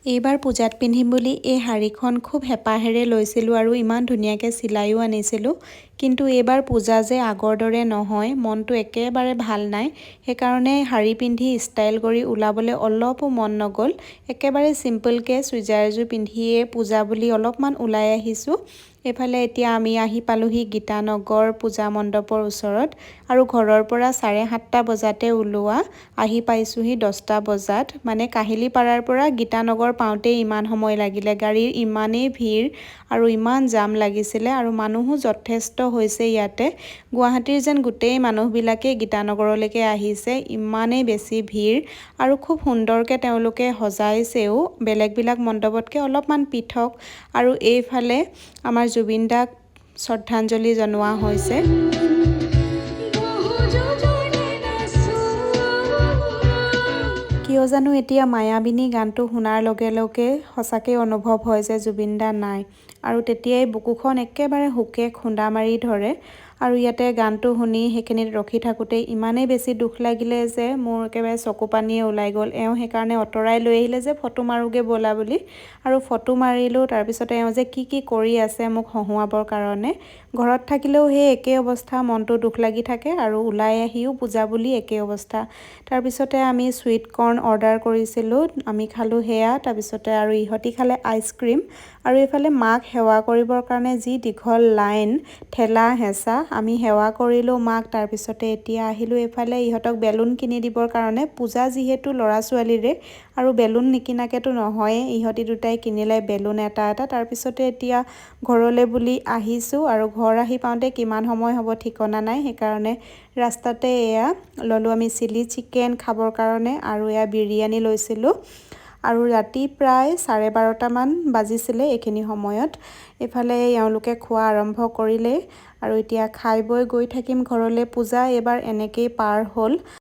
এইবাৰ পূজাত পিন্ধিম বুলি এই শাড়ীখন খুব হেঁপাহেৰে লৈছিলোঁ আৰু ইমান ধুনীয়াকৈ চিলাইও আনিছিলোঁ। কিন্তু এইবাৰ পূজা যে আগৰ দৰে নহয়, মনটো একেবাৰে ভাল নাই। সেইকাৰণে শাড়ী পিন্ধি ষ্টাইল কৰি ওলাবলৈ অলপো মন নগ'ল। একেবাৰে চিম্পলকৈ চুইজাৰ এযোৰ পিন্ধিয়ে পূজা বুলি অলপমান ওলাই আহিছোঁ। এইফালে এতিয়া আমি আহি পালোহি গীতানগৰ পূজা মণ্ডপৰ ওচৰত আৰু ঘৰৰ পৰা 7:30 বজাতে ওলোৱা, আহি পাইছোঁহি 10টা বজাত। মানে কাহিলীপাৰাৰ পৰা গীতানগৰ পাওঁতেই ইমান সময় লাগিলে। গাড়ীৰ ইমানেই ভিৰ আৰু ইমান জাম লাগিছিলে আৰু মানুহো যথেষ্ট হৈছে ইয়াতে। গুৱাহাটীৰ যেন গোটেই মানুহবিলাকেই গীতানগৰলৈকে আহিছে, ইমানেই বেছি ভিৰ আৰু খুব সুন্দৰকৈ তেওঁলোকে সজাইছেও, বেলেগবিলাক মণ্ডপতকৈ অলপমান পৃথক। আৰু এইফালে আমাৰ জুবিন দাক শ্ৰদ্ধাঞ্জলি জনোৱা হৈছে। কিয় জানো এতিয়া মায়াবিনী গানটো শুনাৰ লগে লগে সঁচাকৈ অনুভৱ হয় যে জুবিন দা নাই। আৰু তেতিয়াই বুকুখন একেবাৰে শোকে খুন্দা মাৰি ধৰে। আৰু ইয়াতে গানটো শুনি সেইখিনিত ৰখি থাকোঁতে ইমানেই বেছি দুখ লাগিলে যে মোৰ একেবাৰে চকু পানীয়ে ওলাই গ'ল। এওঁ সেইকাৰণে অঁতৰাই লৈ আহিলে যে ফটো মাৰোগৈ ব'লা বুলি, আৰু ফটো মাৰিলোঁ। তাৰপিছতে এওঁ যে কি কৰি আছে মোক হহুৱাবৰ কাৰণে। ঘৰত থাকিলেও সেই একেই অৱস্থা, মনটো দুখ লাগি থাকে আৰু ওলাই আহিও পূজা বুলি একেই অৱস্থা। তাৰপিছতে আমি চুইট কৰ্ণ অৰ্ডাৰ কৰিছিলোঁ, আমি খালোঁ সেয়া। তাৰপিছতে আৰু ইহঁতি খালে আইচক্ৰীম। আৰু এইফালে মাক সেৱা কৰিবৰ কাৰণে যি দীঘল লাইন, ঠেলা হেঁচা। আমি সেৱা কৰিলোঁ মাক। তাৰপিছতে এতিয়া আহিলোঁ এইফালে ইহঁতক বেলুন কিনি দিবৰ কাৰণে। পূজা যিহেতু ল'ৰা ছোৱালীৰে, আৰু বেলুন নিকিনাকেতো নহয়ে। ইহঁতি দুটাই কিনিলে বেলুন এটা। তাৰপিছতে এতিয়া ঘৰলৈ বুলি আহিছোঁ আৰু ঘৰ আহি পাওঁতে কিমান সময় হ'ব ঠিকনা নাই। সেইকাৰণে ৰাস্তাতে এয়া ল'লোঁ আমি চিলি চিকেন খাবৰ কাৰণে, আৰু এয়া বিৰিয়ানী লৈছিলোঁ। আৰু ৰাতি প্ৰায় 12:30মান বাজিছিলে এইখিনি সময়ত। এইফালে এওঁলোকে খোৱা আৰম্ভ কৰিলে আৰু এতিয়া খাই বৈ গৈ থাকিম ঘৰলৈ। পূজা এইবাৰ এনেকেই পাৰ হ'ল।